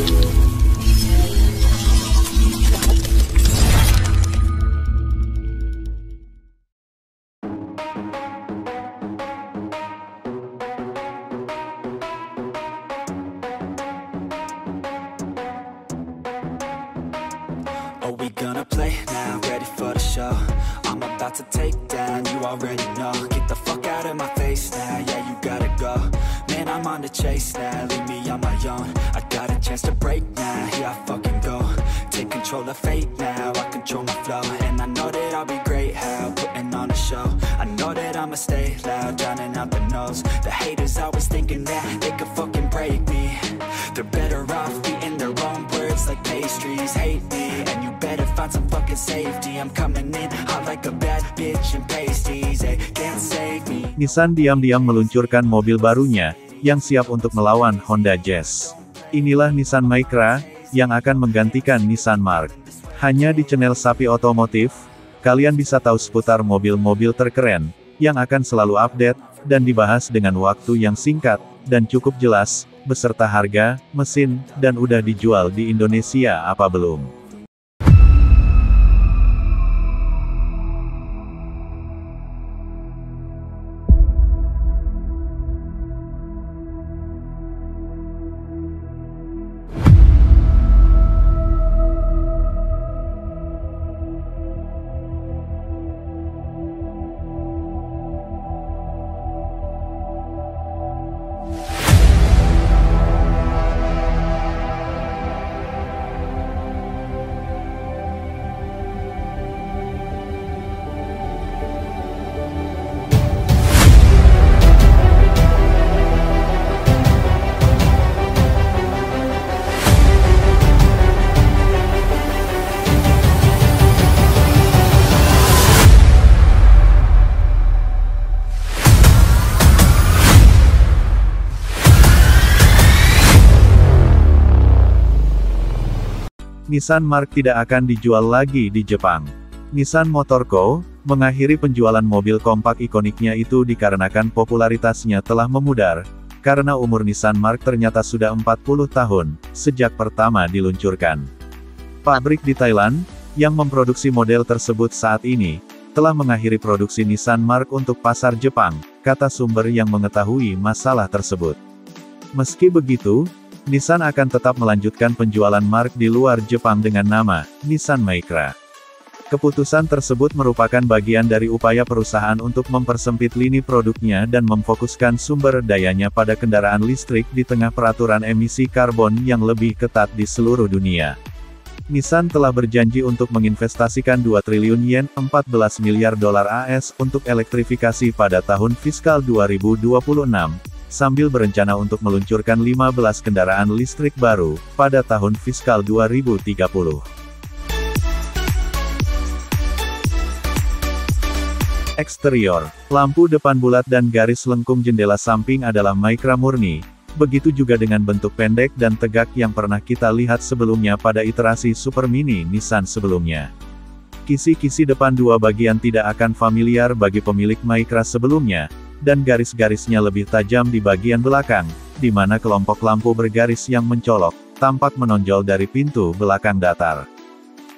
Are we gonna play now? Ready for the show? I'm about to take down, you already know. Get the fuck out of my face now, yeah, you gotta go. Man, I'm on the chase now, leave me on my own. I got a chance to break now, here I fucking go. Take control of fate now, I control my flow. And I know that I'll be great, how putting on a show. I know that I'ma stay loud, drowning out the noise. The haters always thinking that they could fucking break me. They're better off eating their own words like pastries. Hate me, and you better find some fucking safety. I'm coming in hot like a bad bitch and pasties. They can't save me. Nissan diam-diam meluncurkan mobil barunya, yang siap untuk melawan Honda Jazz. Inilah Nissan Micra, yang akan menggantikan Nissan Mark. Hanya di channel Sapi Otomotif, kalian bisa tahu seputar mobil-mobil terkeren, yang akan selalu update, dan dibahas dengan waktu yang singkat, dan cukup jelas, beserta harga, mesin, dan udah dijual di Indonesia apa belum. Nissan Mark tidak akan dijual lagi di Jepang. Nissan Motor Co. mengakhiri penjualan mobil kompak ikoniknya itu dikarenakan popularitasnya telah memudar, karena umur Nissan Mark ternyata sudah 40 tahun, sejak pertama diluncurkan. Pabrik di Thailand, yang memproduksi model tersebut saat ini, telah mengakhiri produksi Nissan Mark untuk pasar Jepang, kata sumber yang mengetahui masalah tersebut. Meski begitu, Nissan akan tetap melanjutkan penjualan Mark di luar Jepang dengan nama Nissan Micra. Keputusan tersebut merupakan bagian dari upaya perusahaan untuk mempersempit lini produknya dan memfokuskan sumber dayanya pada kendaraan listrik di tengah peraturan emisi karbon yang lebih ketat di seluruh dunia. Nissan telah berjanji untuk menginvestasikan 2 triliun yen, 14 miliar dolar AS, untuk elektrifikasi pada tahun fiskal 2026. Sambil berencana untuk meluncurkan 15 kendaraan listrik baru, pada tahun fiskal 2030. Eksterior, lampu depan bulat dan garis lengkung jendela samping adalah Micra murni, begitu juga dengan bentuk pendek dan tegak yang pernah kita lihat sebelumnya pada iterasi Super Mini Nissan sebelumnya. Kisi-kisi depan dua bagian tidak akan familiar bagi pemilik Micra sebelumnya, dan garis-garisnya lebih tajam di bagian belakang, di mana kelompok lampu bergaris yang mencolok, tampak menonjol dari pintu belakang datar.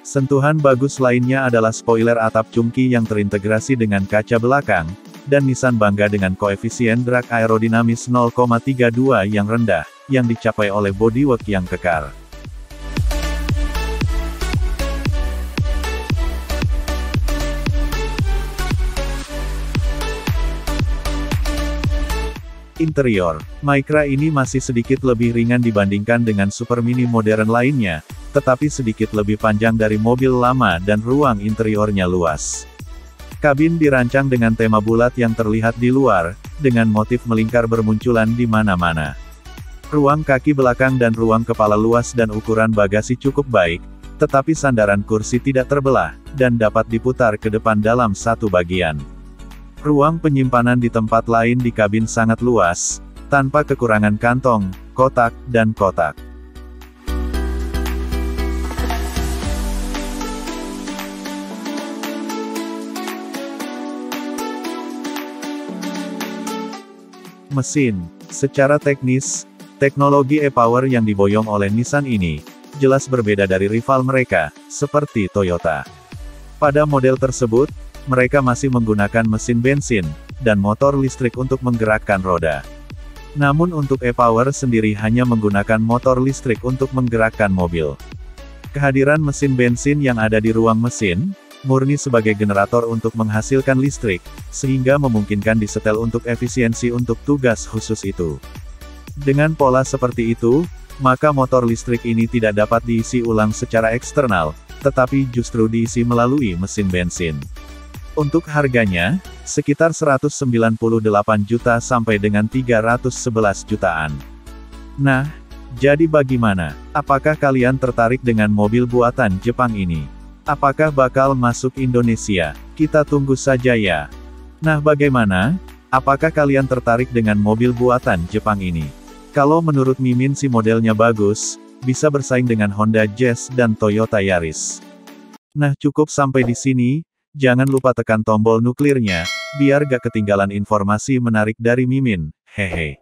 Sentuhan bagus lainnya adalah spoiler atap cungki yang terintegrasi dengan kaca belakang, dan Nissan bangga dengan koefisien drag aerodinamis 0,32 yang rendah, yang dicapai oleh bodywork yang kekar. Interior, Micra ini masih sedikit lebih ringan dibandingkan dengan Super Mini modern lainnya, tetapi sedikit lebih panjang dari mobil lama dan ruang interiornya luas. Kabin dirancang dengan tema bulat yang terlihat di luar, dengan motif melingkar bermunculan di mana-mana. Ruang kaki belakang dan ruang kepala luas dan ukuran bagasi cukup baik, tetapi sandaran kursi tidak terbelah, dan dapat diputar ke depan dalam satu bagian. Ruang penyimpanan di tempat lain di kabin sangat luas, tanpa kekurangan kantong, kotak, dan kotak. Mesin, secara teknis, Teknologi e-Power yang diboyong oleh Nissan ini, jelas berbeda dari rival mereka, seperti Toyota. Pada model tersebut, mereka masih menggunakan mesin bensin, dan motor listrik untuk menggerakkan roda. Namun untuk e-Power sendiri hanya menggunakan motor listrik untuk menggerakkan mobil. Kehadiran mesin bensin yang ada di ruang mesin, murni sebagai generator untuk menghasilkan listrik, sehingga memungkinkan disetel untuk efisiensi untuk tugas khusus itu. Dengan pola seperti itu, maka motor listrik ini tidak dapat diisi ulang secara eksternal, tetapi justru diisi melalui mesin bensin. Untuk harganya, sekitar 198 juta sampai dengan 311 jutaan. Nah, jadi bagaimana? Apakah kalian tertarik dengan mobil buatan Jepang ini? Apakah bakal masuk Indonesia? Kita tunggu saja ya. Nah bagaimana? Apakah kalian tertarik dengan mobil buatan Jepang ini? Kalau menurut Mimin sih modelnya bagus, bisa bersaing dengan Honda Jazz dan Toyota Yaris. Nah cukup sampai di sini, jangan lupa tekan tombol nuklirnya, biar gak ketinggalan informasi menarik dari Mimin, hehe.